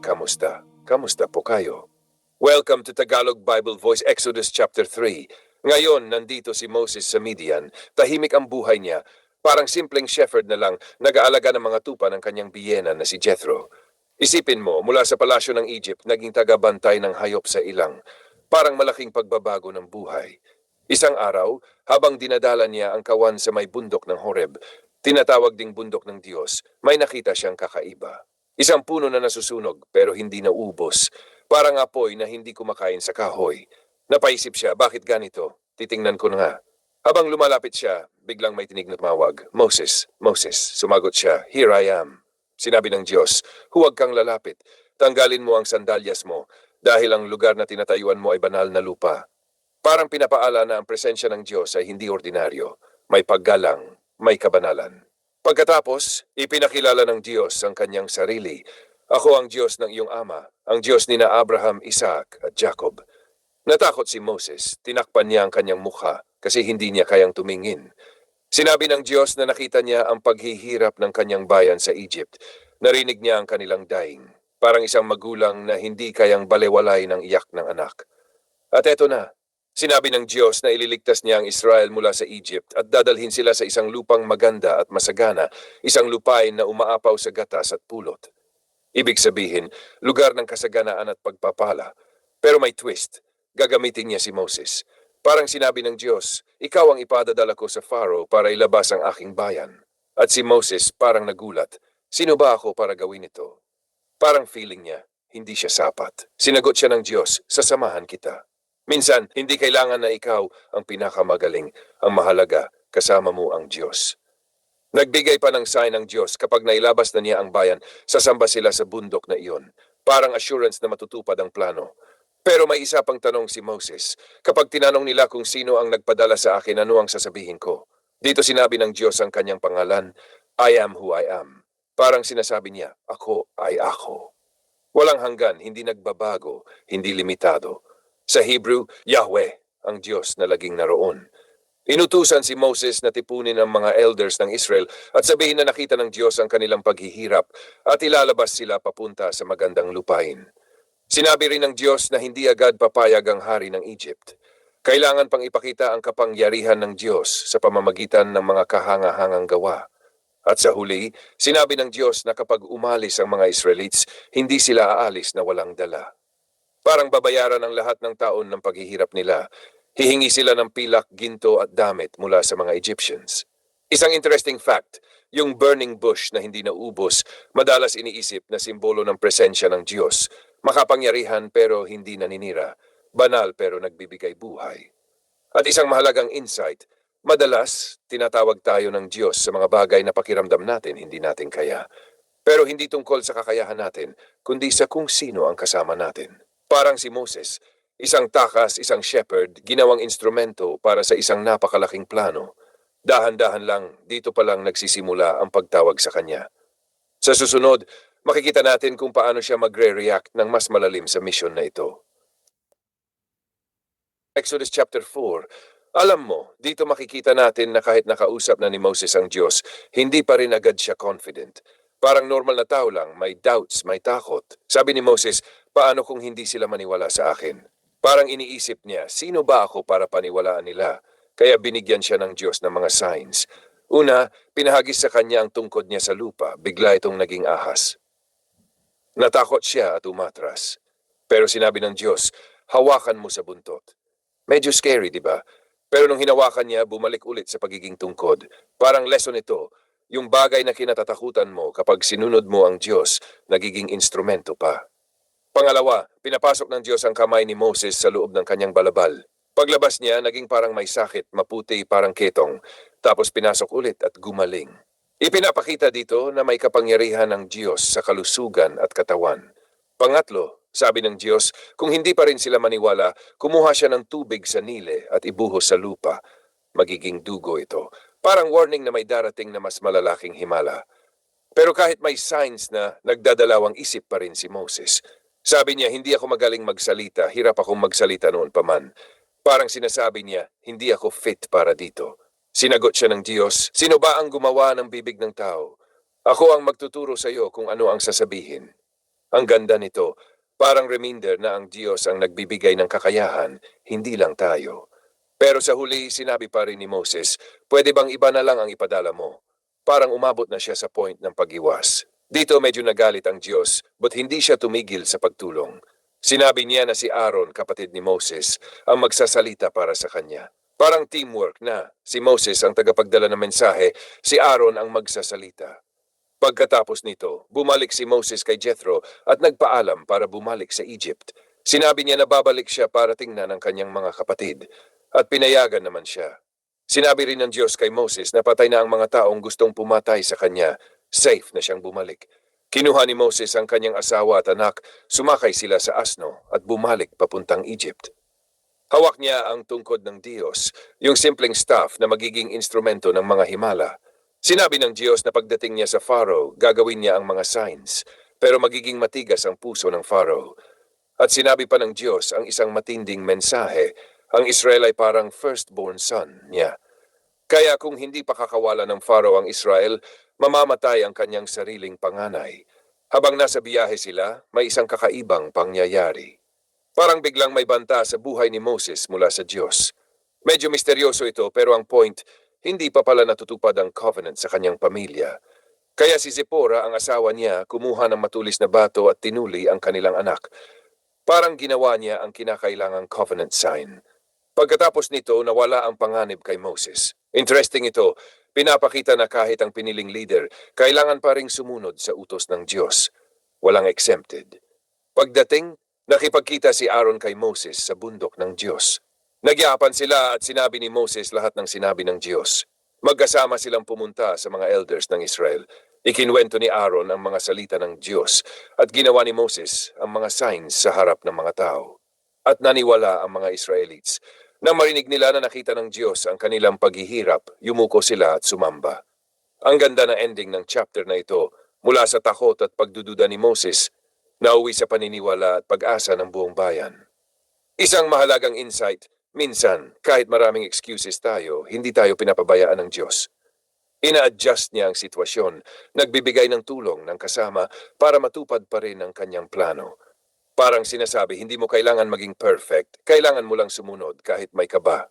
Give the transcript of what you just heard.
kamusta? Kamusta po kayo? Welcome to Tagalog Bible Voice, Exodus chapter 3. Ngayon, nandito si Moses sa Midian. Tahimik ang buhay niya. Parang simpleng shepherd na lang, nag-aalaga ng mga tupa ng kanyang biyena na si Jethro. Isipin mo, mula sa palasyo ng Egypt, naging tagabantay ng hayop sa ilang. Parang malaking pagbabago ng buhay. Isang araw, habang dinadala niya ang kawan sa may bundok ng Horeb, tinatawag ding bundok ng Diyos, may nakita siyang kakaiba. Isang puno na nasusunog pero hindi naubos. Parang apoy na hindi kumakain sa kahoy. Napaisip siya, bakit ganito? Titingnan ko na nga. Habang lumalapit siya, biglang may tinig na tumawag. Moses, Moses, sumagot siya, Here I am. Sinabi ng Diyos, huwag kang lalapit. Tanggalin mo ang sandalyas mo dahil ang lugar na tinatayuan mo ay banal na lupa. Parang pinapaala na ang presensya ng Diyos ay hindi ordinaryo. May paggalang, may kabanalan. Pagkatapos, ipinakilala ng Diyos ang kanyang sarili. Ako ang Diyos ng iyong ama, ang Diyos ni na Abraham, Isaac at Jacob. Natakot si Moses, tinakpan niya ang kanyang mukha kasi hindi niya kayang tumingin. Sinabi ng Diyos na nakita niya ang paghihirap ng kanyang bayan sa Egypt. Narinig niya ang kanilang daing, parang isang magulang na hindi kayang balewalay ng iyak ng anak. At eto na. Sinabi ng Diyos na ililigtas niya ang Israel mula sa Egypt at dadalhin sila sa isang lupang maganda at masagana, isang lupain na umaapaw sa gatas at pulot. Ibig sabihin, lugar ng kasaganaan at pagpapala. Pero may twist. Gagamitin niya si Moses. Parang sinabi ng Diyos, ikaw ang ipadadala ko sa Pharaoh para ilabas ang aking bayan. At si Moses parang nagulat. Sino ba ako para gawin ito? Parang feeling niya, hindi siya sapat. Sinagot siya ng Diyos, sasamahan kita. Minsan, hindi kailangan na ikaw ang pinakamagaling. Ang mahalaga, kasama mo ang Diyos. Nagbigay pa ng sign ng Diyos kapag nailabas na niya ang bayan, sasamba sila sa bundok na iyon. Parang assurance na matutupad ang plano. Pero may isa pang tanong si Moses. Kapag tinanong nila kung sino ang nagpadala sa akin, ano ang sasabihin ko? Dito sinabi ng Diyos ang kanyang pangalan, I am who I am. Parang sinasabi niya, ako ay ako. Walang hanggan, hindi nagbabago, hindi limitado. Sa Hebrew, Yahweh, ang Diyos na laging naroon. Inutusan si Moses na tipunin ang mga elders ng Israel at sabihin na nakita ng Diyos ang kanilang paghihirap at ilalabas sila papunta sa magandang lupain. Sinabi rin ng Diyos na hindi agad papayag ang hari ng Egypt. Kailangan pang ipakita ang kapangyarihan ng Diyos sa pamamagitan ng mga kahanga-hangang gawa. At sa huli, sinabi ng Diyos na kapag umalis ang mga Israelites, hindi sila aalis na walang dala. Parang babayaran ang lahat ng taon ng paghihirap nila. Hihingi sila ng pilak, ginto at damit mula sa mga Egyptians. Isang interesting fact, yung burning bush na hindi naubos, madalas iniisip na simbolo ng presensya ng Diyos. Makapangyarihan pero hindi naninira. Banal pero nagbibigay buhay. At isang mahalagang insight, madalas tinatawag tayo ng Diyos sa mga bagay na pakiramdam natin hindi natin kaya. Pero hindi tungkol sa kakayahan natin, kundi sa kung sino ang kasama natin. Parang si Moses, isang takas, isang shepherd, ginawang instrumento para sa isang napakalaking plano. Dahan-dahan lang, dito pa lang nagsisimula ang pagtawag sa kanya. Sa susunod, makikita natin kung paano siya magre-react ng mas malalim sa mission na ito. Exodus chapter 4. Alam mo, dito makikita natin na kahit nakausap na ni Moses ang Diyos, hindi pa rin agad siya confident. Parang normal na tao lang, may doubts, may takot. Sabi ni Moses, paano kung hindi sila maniwala sa akin? Parang iniisip niya, sino ba ako para paniwalaan nila? Kaya binigyan siya ng Diyos ng mga signs. Una, pinahagis sa kanya ang tungkod niya sa lupa, bigla itong naging ahas. Natakot siya at umatras. Pero sinabi ng Diyos, hawakan mo sa buntot. Medyo scary, di ba? Pero nung hinawakan niya, bumalik ulit sa pagiging tungkod. Parang lesson ito, yung bagay na kinatatakutan mo kapag sinunod mo ang Diyos, nagiging instrumento pa. Pangalawa, pinapasok ng Diyos ang kamay ni Moses sa loob ng kanyang balabal. Paglabas niya, naging parang may sakit, maputi, parang ketong. Tapos pinasok ulit at gumaling. Ipinapakita dito na may kapangyarihan ng Diyos sa kalusugan at katawan. Pangatlo, sabi ng Diyos, kung hindi pa rin sila maniwala, kumuha siya ng tubig sa Nile at ibuhos sa lupa. Magiging dugo ito. Parang warning na may darating na mas malalaking himala. Pero kahit may signs na nagdadalawang isip pa rin si Moses. Sabi niya, hindi ako magaling magsalita, hirap akong magsalita noon pa man. Parang sinasabi niya, hindi ako fit para dito. Sinagot siya ng Diyos, sino ba ang gumawa ng bibig ng tao? Ako ang magtuturo sa iyo kung ano ang sasabihin. Ang ganda nito, parang reminder na ang Diyos ang nagbibigay ng kakayahan, hindi lang tayo. Pero sa huli, sinabi pa rin ni Moses, pwede bang iba na lang ang ipadala mo? Parang umabot na siya sa point ng pag-iwas. Dito medyo nagalit ang Diyos, but hindi siya tumigil sa pagtulong. Sinabi niya na si Aaron, kapatid ni Moses, ang magsasalita para sa kanya. Parang teamwork na. Si Moses ang tagapagdala ng mensahe, si Aaron ang magsasalita. Pagkatapos nito, bumalik si Moses kay Jethro at nagpaalam para bumalik sa Egypt. Sinabi niya na babalik siya para tingnan ang kanyang mga kapatid. At pinayagan naman siya. Sinabi rin ng Diyos kay Moses na patay na ang mga taong gustong pumatay sa kanya. Safe na siyang bumalik. Kinuha ni Moses ang kanyang asawa at anak, sumakay sila sa asno at bumalik papuntang Egypt. Hawak niya ang tungkod ng Diyos, yung simpleng staff na magiging instrumento ng mga himala. Sinabi ng Diyos na pagdating niya sa Pharaoh, gagawin niya ang mga signs, pero magiging matigas ang puso ng Pharaoh. At sinabi pa ng Diyos ang isang matinding mensahe, ang Israel ay parang firstborn son niya. Kaya kung hindi pa kakawala ng Pharaoh ang Israel, mamamatay ang kanyang sariling panganay. Habang nasa biyahe sila, may isang kakaibang pangyayari. Parang biglang may banta sa buhay ni Moses mula sa Diyos. Medyo misteryoso ito pero ang point, hindi pa pala natutupad ang covenant sa kanyang pamilya. Kaya si Zipporah, ang asawa niya, kumuha ng matulis na bato at tinuli ang kanilang anak. Parang ginawa niya ang kinakailangang covenant sign. Pagkatapos nito, nawala ang panganib kay Moses. Interesting ito, pinapakita na kahit ang piniling leader, kailangan pa ring sumunod sa utos ng Diyos. Walang exempted. Pagdating, nakipagkita si Aaron kay Moses sa bundok ng Diyos. Nagyapan sila at sinabi ni Moses lahat ng sinabi ng Diyos. Magkasama silang pumunta sa mga elders ng Israel. Ikinwento ni Aaron ang mga salita ng Diyos at ginawa ni Moses ang mga signs sa harap ng mga tao. At naniwala ang mga Israelites. Nang marinig nila na nakita ng Diyos ang kanilang paghihirap, yumuko sila at sumamba. Ang ganda na ending ng chapter na ito, mula sa takot at pagdududa ni Moses, nauwi sa paniniwala at pag-asa ng buong bayan. Isang mahalagang insight, minsan, kahit maraming excuses tayo, hindi tayo pinapabayaan ng Diyos. Ina-adjust niya ang sitwasyon, nagbibigay ng tulong ng kasama para matupad pa rin ang kanyang plano. Parang sinasabi, hindi mo kailangan maging perfect, kailangan mo lang sumunod kahit may kaba.